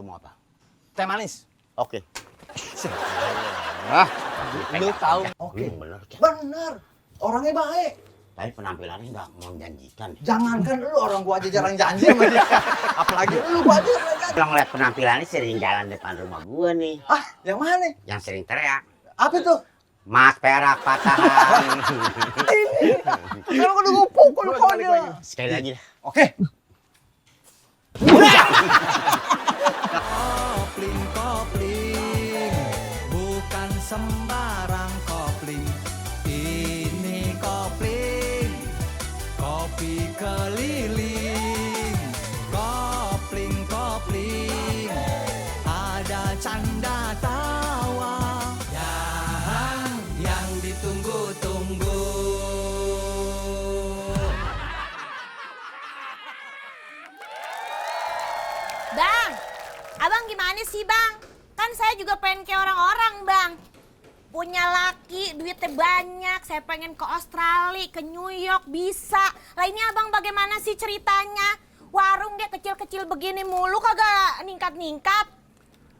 lu mau apa? Teh manis. Oke. Ah, lu tahu. Oke. Bener. Bener. Orangnya baik. Tapi penampilannya nggak menjanjikan. Jangankan lu, orang gua aja jarang janji sama dia. Apalagi lu, gua aja jarang janji. Kalau ngeliat penampilannya sering jalan depan rumah gua nih. Ah, yang mana? Yang sering teriak. Apa tuh? Mas perak patahan. Kalau udah gua pukul konyol. Sekali lagi dah. Oke. Kopling, kopling, bukan sembarang kopling. Ini kopling, kopi keliling. Kopling, kopling, ada canda tawa yang ditunggu-tunggu. Bang, abang gimana sih bang? Kan saya juga pengen kayak orang-orang bang. Punya laki, duitnya banyak, saya pengen ke Australia, ke New York, bisa. Lah ini abang bagaimana sih ceritanya? Warung dia kecil-kecil begini mulu kagak ningkat-ningkat.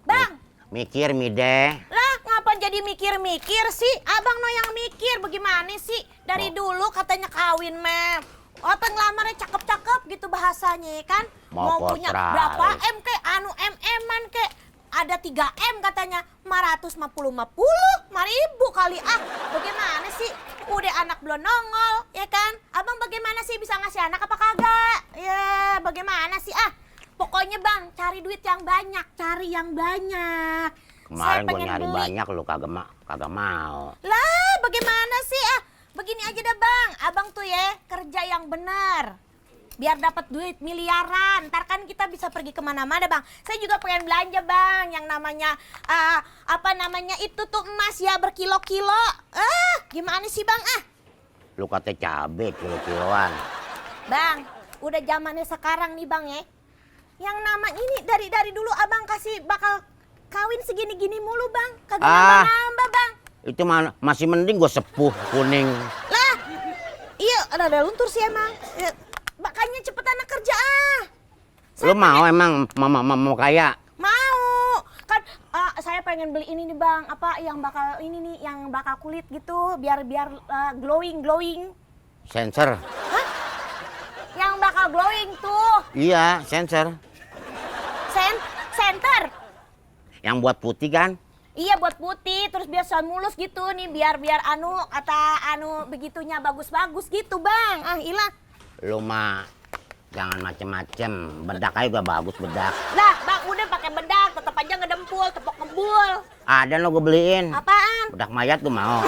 Bang, Mikir mide. lah ngapa jadi mikir-mikir sih? Abang no yang mikir, bagaimana sih? Dari dulu katanya kawin mem. Apa ngelamarnya cakep-cakep gitu bahasanya kan? Mau Mau punya Australia. berapa M kek, anu M-an kek. Ada 3 M katanya, 550 ribu kali ah. Bagaimana sih? Udah anak belum nongol, ya kan? Abang bagaimana sih bisa ngasih anak apa kagak? Ya, bagaimana sih ah? Pokoknya bang, cari duit yang banyak, cari yang banyak. Kemarin gua pengen nyari beli. banyak lu kagak mau. Lah, bagaimana sih ah? Begini aja dah bang, abang tuh ya kerja yang benar. Biar dapat duit miliaran, ntar kan kita bisa pergi kemana-mana bang. Saya juga pengen belanja bang, yang namanya itu tuh emas ya berkilo-kilo. Gimana sih bang ah? Lu kata cabe kilo-kiloan. Bang, udah zamannya sekarang nih bang ya. Yang nama ini dari dulu abang kasih bakal kawin segini-gini mulu bang. Kagak nambah-nambah bang. Itu masih mending gua sepuh kuning. Lah, iya ada luntur sih emang. Makanya cepetan kerja ah. Lu mau emang mau kaya? Mau. Kan saya pengen beli ini nih bang, apa yang bakal ini nih, yang bakal kulit gitu, biar glowing. Sensor. Hah? Yang bakal glowing tuh. Iya, sensor. Center. Yang buat putih kan? Iya buat putih, terus biasa mulus gitu nih, biar begitunya bagus-bagus gitu bang. Ah ilah. Lu mah jangan macem-macem. Bedak aja juga bagus bedak. Lah bang udah pakai bedak, tetap aja ngedempul, tepok ngebul. Ada lo gue beliin. Apaan? Bedak mayat gue mau.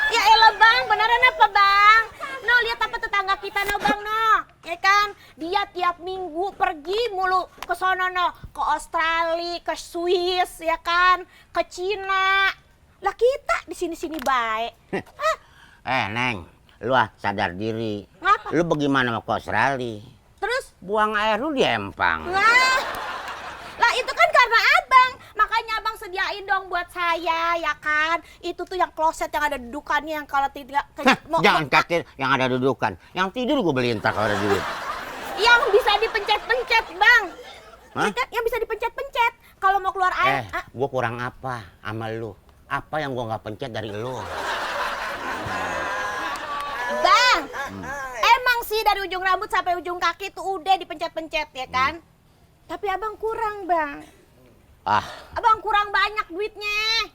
Ya elah bang, beneran apa bang? No, lihat apa tetangga kita no bang no, ya kan? Dia tiap minggu pergi mulu ke sono no, ke Australia, ke Swiss, ya kan? Ke Cina. Lah kita di sini baik. Neng, lu sadar diri. Ngapa? Lu bagaimana mau ke Australia? Terus? Buang air lu di empang. Lah itu kan karena abang, makanya abang sediain dong buat saya, ya kan? Itu tuh yang kloset yang ada dudukannya, yang kalau tidak Jangan kaget yang ada dudukan. Yang tidur gue beliin tak kalau ada duit. yang bisa dipencet-pencet bang. Hah? Ya kan? Yang bisa dipencet-pencet kalau mau keluar air. Gue kurang apa sama lu? Apa yang gue nggak pencet dari lu? Bang, emang sih dari ujung rambut sampai ujung kaki tuh udah dipencet-pencet ya kan? Tapi abang kurang bang. Abang kurang banyak duitnya.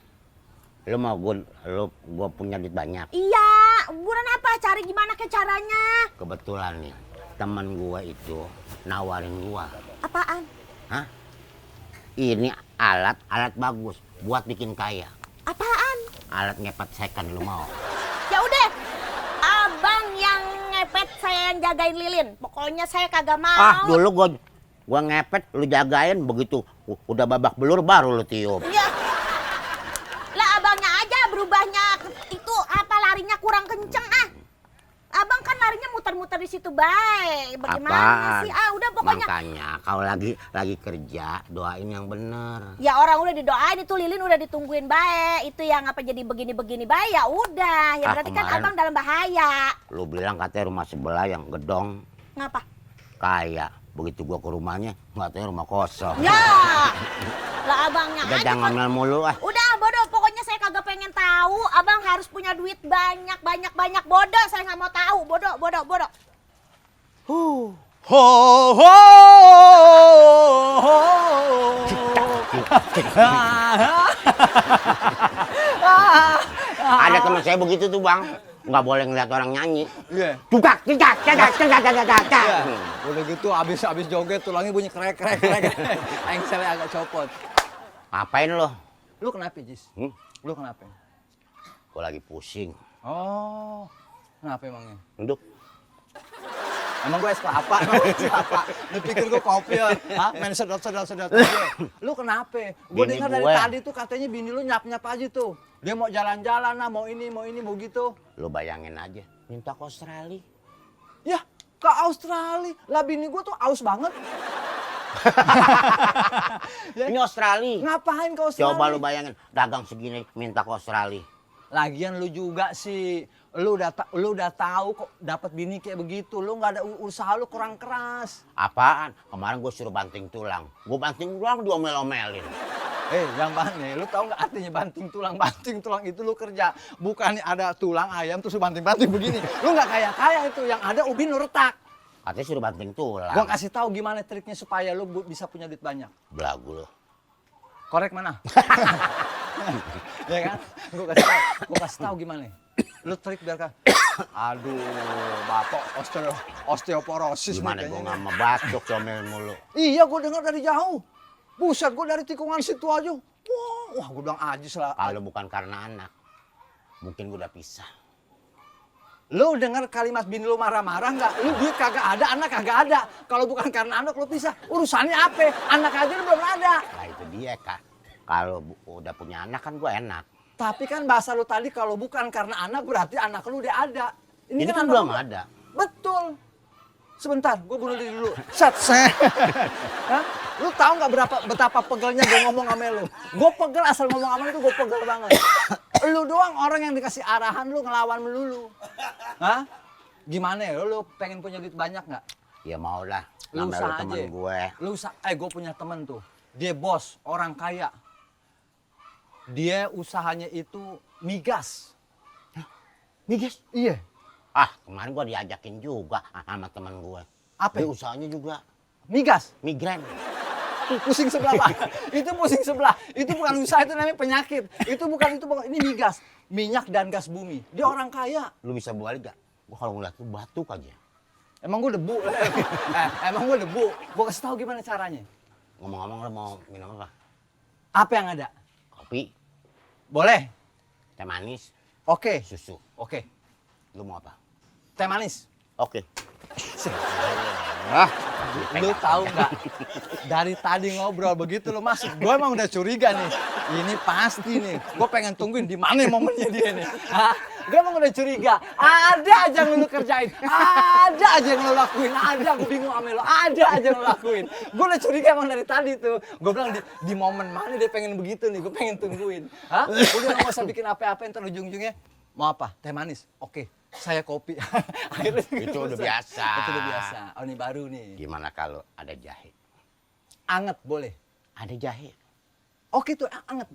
Lu mau gue punya duit banyak. Iya, buran apa? Cari gimana ke caranya? Kebetulan nih, teman gue itu nawarin gue. Apaan? Hah? Ini alat bagus buat bikin kaya. Apaan? Alat ngepet second, lu mau? Ya udah, abang yang ngepet, saya yang jagain lilin. Pokoknya saya kagak mau. Dulu gua ngepet, lu jagain, begitu udah babak belur baru lu tiup. Iya. Lah abangnya aja berubahnya itu apa larinya kurang kenceng ah. Abang kan larinya muter-muter di situ baik. Bagaimana Apaan? sih? Udah pokoknya. Makanya kalau lagi kerja doain yang bener. Ya orang udah didoain itu lilin udah ditungguin baik. Itu yang apa jadi begini-begini baik ya udah. Ya berarti kan kemarin abang dalam bahaya. Lu bilang katanya rumah sebelah yang gedong Ngapa? kaya. Begitu gua ke rumahnya, nggak tahu rumah kosong. Ya, lah abangnya Udah aja. jangan ngomel mulu ah. Udah bodoh, pokoknya saya kagak pengen tahu. Abang harus punya duit banyak, banyak bodoh. Saya nggak mau tahu, bodoh. Ho ho ho. Ada teman saya begitu tuh bang, nggak boleh ngeliat orang nyanyi. Iya. Cudak. Iya. Udah gitu abis joget tulangnya bunyi krek. Aing sele agak copot. Ngapain lo? Lu kenapa, Jis? Lu kenapa? Gua lagi pusing. Oh. Kenapa emangnya? Duduk. Emang gue es kelapa? Lu pikir gue kopi ya? Hah? Main sedot. Lu kenapa? Gue Bini dengar dari gue. tadi tuh katanya bini lu nyap aja tuh. Dia mau jalan-jalan lah, mau ini, mau gitu. Lo bayangin aja, minta ke Australia. Ya, ke Australia. Lah bini gue tuh aus banget. Ya. Ini Australia. Ngapain ke Australia? Coba lu bayangin, dagang segini minta ke Australia. Lagian lu juga sih. Lu udah tahu kok dapat bini kayak begitu. Lu nggak ada usaha, lu kurang keras. Apaan? Kemarin gue suruh banting tulang. Gue banting tulang diomel-omelin. Yang mana? Lu tahu nggak artinya banting tulang? Banting tulang itu lu kerja. Bukan ada tulang ayam terus lu banting-banting begini. Lu nggak kaya itu. Yang ada ubin lu retak. Katanya suruh banting tulang. Gua kasih tahu gimana triknya supaya lu bisa punya duit banyak. Belagu lo. Korek mana? Ya kan? Gua kasih tahu gimana. Lu trik biar kan. Aduh, bapak osteoporosis Gimana nih gue kayaknya. nggak mau batuk comel mulu. Iya, gua dengar dari jauh. Buset, gua dari tikungan situ aja. Wah, gua bilang ajis lah. Kalau bukan karena anak, mungkin gue udah pisah. Lu dengar kalimat bini lu marah-marah nggak? Lu duit kagak ada, anak kagak ada. Kalau bukan karena anak lu pisah, urusannya apa? Anak aja lu belum ada. Nah itu dia kak. Kalau udah punya anak kan gue enak. Tapi kan bahasa lu tadi kalau bukan karena anak berarti anak lu udah ada. Ini kan anak belum lu- ada. Betul. Sebentar, gue bunuh diri dulu. Set. Hah? Lu tahu nggak betapa pegelnya gue ngomong sama lu? Gue pegel asal ngomong sama lu tuh gue pegel banget. Lu doang orang yang dikasih arahan lu ngelawan melulu. Hah? Gimana ya? Lu pengen punya duit banyak nggak? Ya mau lah. Lu Namanya usaha lu temen aja. gue. Gue punya temen tuh. Dia bos, orang kaya. Dia usahanya itu migas. Migas? Iya. Ah kemarin gue diajakin juga sama teman gue. Apa? Dia usahanya juga Migas. migran. Pusing sebelah, Pak. Itu pusing sebelah. Itu bukan usaha, itu namanya penyakit. Itu bukan, ini migas. Minyak dan gas bumi. Dia orang kaya. Lu bisa balik gak? Gue kalau ngeliat lu batuk aja. Emang gue debu. Emang gue debu. Gue kasih tahu gimana caranya. Ngomong-ngomong lu mau minum apa? Apa yang ada? Kopi, Boleh. teh manis, Oke. susu. Oke. Lu mau apa? Teh manis. Oke. Ah, Lu tahu nggak? Dari tadi ngobrol begitu lu masuk, gue emang udah curiga nih. Ini pasti nih. Gue pengen tungguin di mana momennya dia nih. Gue emang udah curiga. Ada aja yang lu kerjain, ada aja yang lu lakuin, ada. Gue bingung sama lu, ada aja yang lu lakuin. Gue udah curiga emang dari tadi tuh. Gue bilang di momen mana dia pengen begitu nih. Gue pengen tungguin. Udah nggak usah bikin apa-apa, ntar ujung-ujungnya mau apa? Teh manis. Oke. Saya kopi. Akhirnya Itu udah biasa. Itu udah biasa. Oh ini baru nih. gimana kalau ada jahe? Anget boleh. Ada jahe. Oke tuh anget.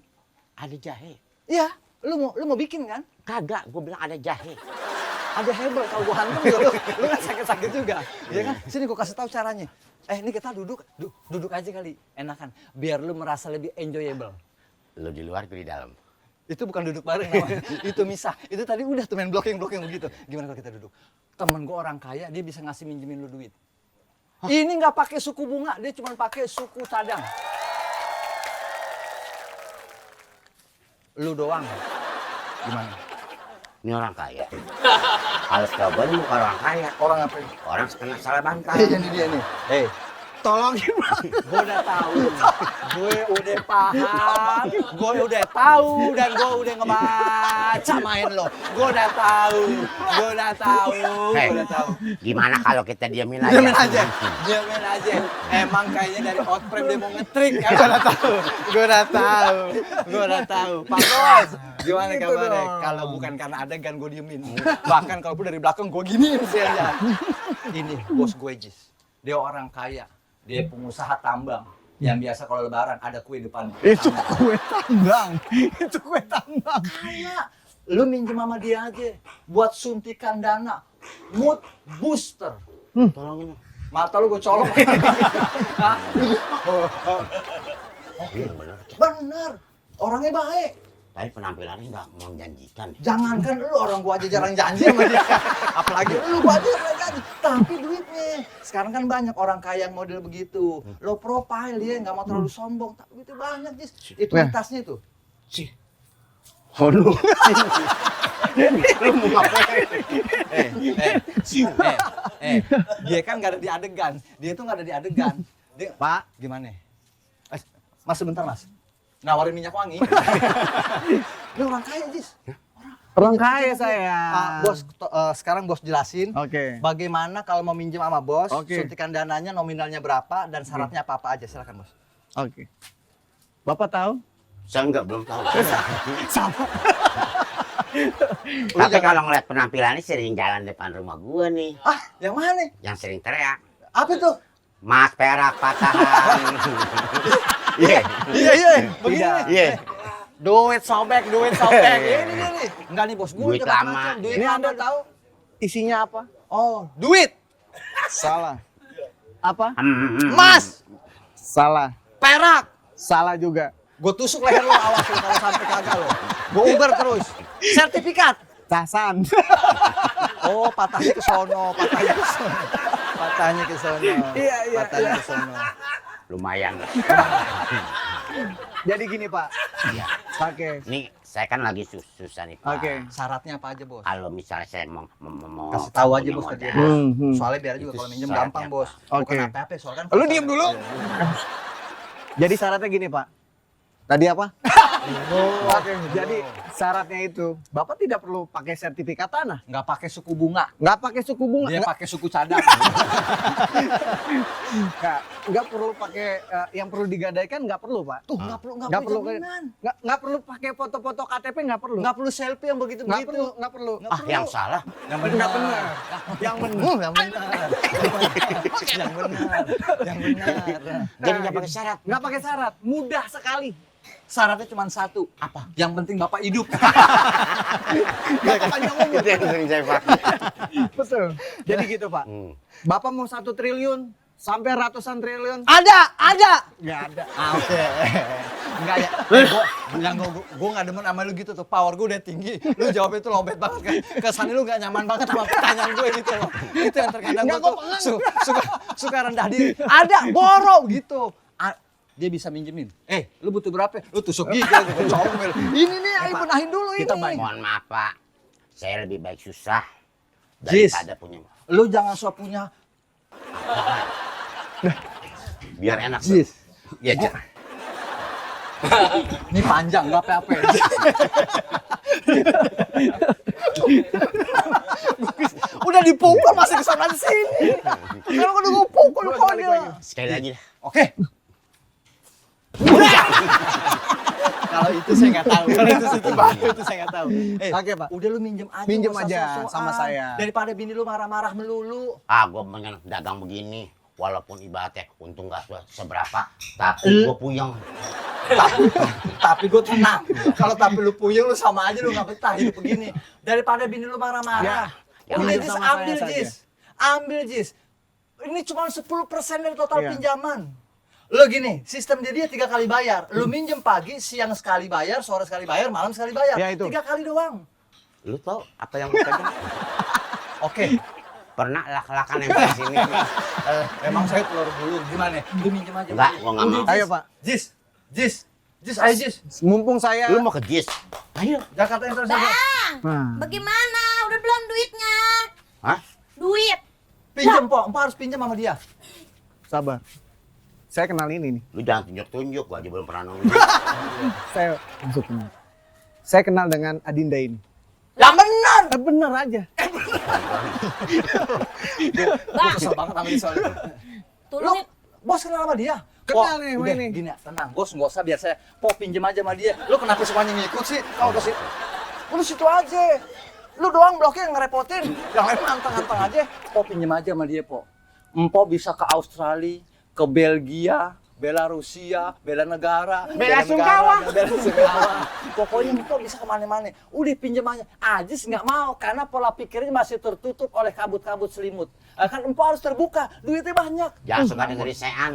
Ada jahe. Iya. Lu mau bikin kan? Kagak, gue bilang ada jahe. Ada herbal kalau gua hantam juga lu kan sakit-sakit juga. Iya kan? Sini gua kasih tahu caranya. Ini kita duduk aja kali. Enakan. Biar lu merasa lebih enjoyable. Lu di luar, gue di dalam. Itu bukan duduk bareng namanya. Itu misah. Itu tadi udah tuh main blocking begitu. Gimana kalau kita duduk? Temen gua orang kaya, dia bisa ngasih minjemin lu duit. Ini nggak pakai suku bunga, dia cuma pakai suku cadang. Lu doang. Gimana? Ini orang kaya. Kalau coba ini bukan orang kaya. Orang apa? Orang kena salah bantal. Ini dia nih. Tolongin banget. Gue udah tahu. Gue udah paham. Gue udah tahu dan gue udah ngebaca main lo. Gue udah tahu. Gue udah tahu. Hei, Gue udah tahu. gimana kalau kita diamin aja? Diamin aja. Diamin aja. Emang kayaknya dari outframe dia mau ngetrik. Gue udah tahu. Gue udah tahu. Gue udah tahu. Pak Bos. Gimana Gitu kabarnya? dong. Kalau bukan karena adegan gue diemin. Bahkan kalaupun dari belakang gue giniin sih aja. Ini bos gue Jis. Dia orang kaya, dia pengusaha tambang. Yang biasa kalau lebaran ada kue depannya. Itu kue tambang. Itu kue tambang. Kaya, lu minjem sama dia aja buat suntikan dana, mood booster. Tolongin. Mata lu gue colok. Hah? Iya bener. Bener, orangnya baik. Tapi penampilannya nggak menjanjikan. Jangankan lu, orang gua aja jarang janji sama dia. Apalagi lu, gua aja jarang janji. Tapi duitnya. Sekarang kan banyak orang kaya yang model begitu. Low profile dia, nggak mau terlalu sombong. Tapi duitnya banyak, Jis. Itu Ya. tasnya tuh. Lu mau ngapain? Dia kan nggak ada di adegan. Dia tuh nggak ada di adegan. Dia, Pak, gimana? Mas sebentar, Mas. Nawarin minyak wangi. Lu orang kaya, Jis. Orang kaya saya. Bos, sekarang bos jelasin. Oke. Bagaimana kalau mau minjem sama bos, Oke. suntikan dananya nominalnya berapa dan syaratnya apa-apa aja, silakan bos. Oke. Bapak tahu? Saya belum tahu. Sama. Tapi kalau ngeliat penampilannya sering jalan depan rumah gua nih. Ah, yang mana? Yang sering teriak. Apa tuh? Mas perak patahan. Iya. Iya, begini. Tidak. Iya. Duit sobek. Ini nih. Enggak nih bos, gue Duit lama. Ini Anda tahu isinya apa? Oh, duit. Salah. Apa? Emas. Salah. Perak. Salah juga. Gue tusuk leher lo, awas lo kalau sampai kagak lo. Gue uber terus. Sertifikat. Casan. Oh, patahnya ke sono. Patahnya ke sono. Iya. Patahnya ke sono. Lumayan. Jadi gini Pak. Iya. Oke. Nih saya kan lagi susah nih Pak. Oke. Syaratnya apa aja, bos? Kalau misalnya saya mau Kasih tahu aja, punya bos, ke dia, modal. bos. Soalnya biar juga Itu kalau minjem syaratnya, gampang, bos. Pak. Bukan Oke. apa-apa, soalnya kan. Lu diem dulu. Jadi syaratnya gini Pak. Tadi apa? Oke. Jadi syaratnya itu Bapak tidak perlu pakai sertifikat tanah, Nggak pakai suku bunga. nggak pakai suku bunga, Dia pakai suku cadang. nggak perlu pakai yang perlu digadaikan, nggak perlu Pak. Tuh, nggak perlu Nggak perlu jaminan. nggak perlu pakai foto-foto KTP, nggak perlu. Nggak perlu selfie yang begitu Nggak begitu. perlu. Ah yang salah. Yang Nggak benar. Yang benar. Yang benar. Yang benar. Jadi nggak pakai syarat. Nggak pakai syarat, mudah sekali. Syaratnya cuma satu. Apa? Yang penting Bapak hidup. Nggak kepanjang umur. Itu yang sering saya pakai. Betul. Jadi gitu Pak. Bapak mau 1 triliun sampai ratusan triliun? Ada. Nggak ada. Oke. Enggak ya. Gua nggak demen sama lu gitu tuh. Power gue udah tinggi. Lu jawab itu lobet banget kan. Kesannya lu nggak nyaman banget sama pertanyaan gue gitu loh. Itu yang terkadang gue tuh suka rendah diri. Ada boro gitu. Dia bisa minjemin. Lu butuh berapa? Lu tusuk gigi, gue comel. Ini nih, ayo benahin dulu ini. kita banyak. Mohon maaf Pak. Saya lebih baik susah Jis. daripada punya. Lu jangan sok punya. Biar enak. Jis. Ya Jis. Ini panjang, nggak apa-apa. Udah dipukul masih kesana sini. Kalau udah gue pukul pokoknya. Sekali lagi dah. Oke. Kalau itu saya nggak tahu. Kalau itu itu saya nggak tahu. Oke, Pak. Udah lu minjem aja. Minjem nggak usah aja sok-sokan. sama saya. Daripada bini lu marah-marah melulu. Ah gue pengen dagang begini. Walaupun ibaratnya untung gak seberapa. Tapi gue puyeng. Tapi gue tenang. Kalau tapi lu puyeng lu sama aja lu nggak betah hidup begini. Daripada bini lu marah-marah. Ya, Udah yang Jis, sama ambil saya Jis. Ambil Jis. Ini cuma 10% dari total Iya. pinjaman. Lo gini, sistem dia 3 kali bayar. Lu minjem pagi, siang sekali bayar, sore sekali bayar, malam sekali bayar. Ya, itu. 3 kali doang. Lu tau apa yang lu pegang? Oke. Pernah lak-lakan yang di sini. Emang saya telur gulung. Gimana? Lu minjem aja. Enggak, gua nggak mau. Ayo, Pak. Jis. Ayo Jis. Mumpung saya. Lu mau ke JIS? Ayo. Jakarta International. Bang, Nah. bagaimana? Udah belum duitnya? Hah? Duit. Pinjem, Po. Empo harus pinjam sama dia. Sabar. Saya kenal ini nih. Lu jangan tunjuk-tunjuk, gua aja belum pernah nongol. Saya maksudnya. Saya kenal dengan Adinda ini. Lah benar. Bener aja. Gue kesel banget sama dia soalnya. Lu, Tolongin. bos kenal sama dia? Kenal nih, udah, ini. gini, tenang. Bos nggak usah biar saya. Po pinjem aja sama dia. Lu kenapa sukanya ngikut sih? Kalau ke situ. Lu situ aja. Lu doang bloknya ngerepotin. Yang lain anteng-anteng aja. Po pinjem aja sama dia, Po. Empo bisa ke Australia, ke Belgia, Belarusia, bela negara, Bela Sungkawa. bela Sungkawa. Pokoknya Empo bisa kemana-mana. Udah pinjam aja. Ajis nggak mau karena pola pikirnya masih tertutup oleh kabut-kabut selimut. Kan Empo harus terbuka, duitnya banyak. Jangan suka dengerin sean.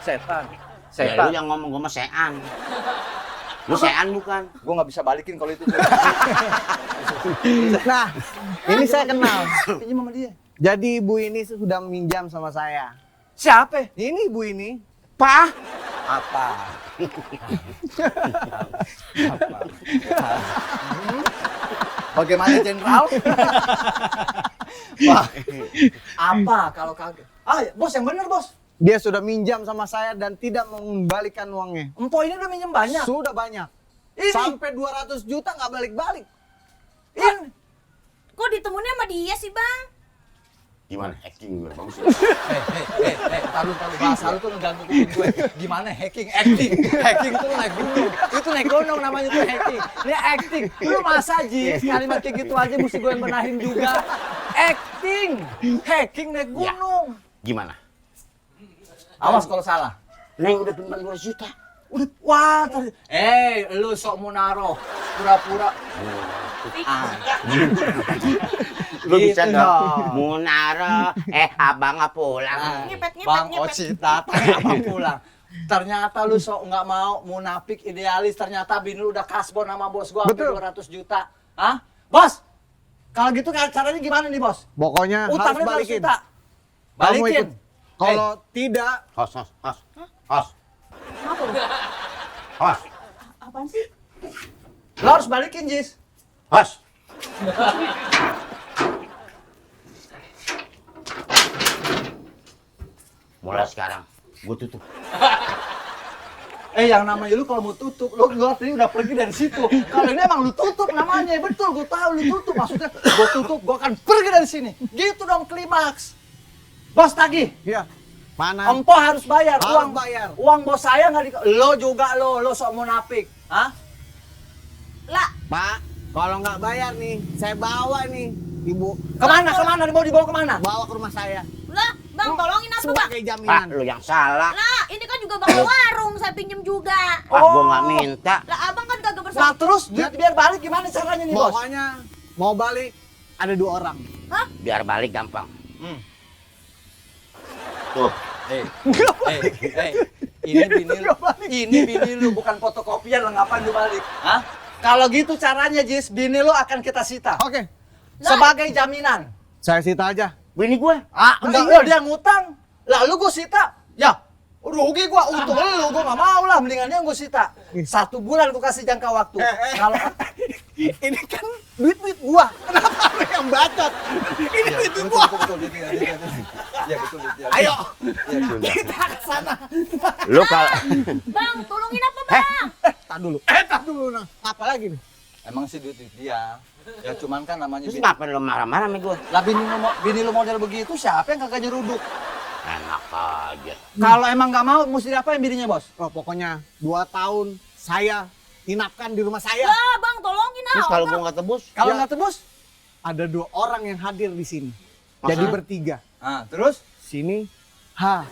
Setan. Ya, lu yang ngomong gue mah sean. Lu sean bukan? Gue nggak bisa balikin kalau itu. Nah, ini saya kenal. Pinjam sama dia. Jadi ibu ini sudah minjam sama saya. Siapa? Ini ibu ini. Pak, Apa? Bagaimana Jenderal? Wah, apa kalau kaget? Bos yang bener bos. Dia sudah minjam sama saya dan tidak mengembalikan uangnya. Empo ini udah minjem banyak. Sudah banyak. Ini. Sampai 200 juta nggak balik-balik. Ini. Kok ditemunya sama dia sih bang? gimana acting gue bagus ya? Taruh bahasa lu tuh ngeganggu kuping gue. Gimana hacking? Acting tuh naik gunung. Itu naik gunung namanya tuh hacking. Ini acting. Lu masa Ji kalimat kayak gitu aja mesti gue yang benahin juga. Hacking naik gunung. Gimana? Awas kalau salah. Neng udah pinjam 2 juta. Udah, wah, lu sok mau naruh, pura-pura. Lu bisa Gitu dong. dong. Munara, abang nggak pulang. Ngepet-ngepet, Bang ngepet. Ocita, abang pulang. Ternyata lu sok nggak mau, munafik, idealis. Ternyata bini lu udah kasbon sama bos gua sampai Betul. 200 juta. Hah? Bos, kalau gitu caranya gimana nih bos? Pokoknya harus Utangnya 200 balikin. juta. Kamu Balikin. ikut. Kalau tidak, Hos. Apa lu? Hos. Apaan sih? Lo harus balikin, Jis. Hos. Mulai sekarang, gue tutup. Yang namanya lu kalau mau tutup, lu tadi udah pergi dari situ. Kalau ini emang lu tutup namanya, betul, gue tahu lu tutup. Maksudnya, gue tutup, gue akan pergi dari sini. Gitu dong klimaks. Bos tagih, ya mana? Empo harus bayar Harus uang. bayar. Uang bos saya nggak di. Lo juga lo sok munafik. Hah? Lah, Pak, kalau nggak bayar nih, saya bawa nih ibu, Kemana? Mau dibawa kemana? bawa ke rumah saya lah, bang tolongin apa bang? sebagai Pak, jaminan. lu yang salah. Lah, ini kan juga bang warung, saya pinjem juga. Pak, gue nggak minta. Lah, abang kan kagak Nah bersalah. terus duit biar balik gimana caranya nih bos? Pokoknya mau balik ada 2 orang. Hah? Biar balik gampang. Tuh, Ini bini lu bukan fotokopian lah, ngapain lu balik? Hah? Kalau gitu caranya Jis, bini lu akan kita sita Oke, sebagai jaminan. saya sita aja. bini gue. Enggak, dia ngutang. Lalu gue sita. Ya, rugi gua, untung lu, gua nggak mau lah, mendingan dia gue sita. 1 bulan gua kasih jangka waktu. Kalau Ini kan duit gua. Kenapa lu yang bacot? Ini duit gua. Ya betul. Ayo, Iya, kita ke sana. Lu kalau Bang, tolongin apa bang? Tar dulu nah. Apa lagi nih? Emang sih duit dia. Ya cuman kan namanya terus bini. ngapain lu marah-marah sama gue? Lah bini lu model begitu, siapa yang kagak nyeruduk? Enak aja. Kalau emang nggak mau, mesti diapain bininya bos? Oh, pokoknya 2 tahun saya inapkan di rumah saya. Lah, bang tolongin Terus kalau Bang. gue nggak tebus, Kalau Ya. nggak tebus? Ada 2 orang yang hadir di sini. Masa? Jadi bertiga. Nah, terus? Sini, ha.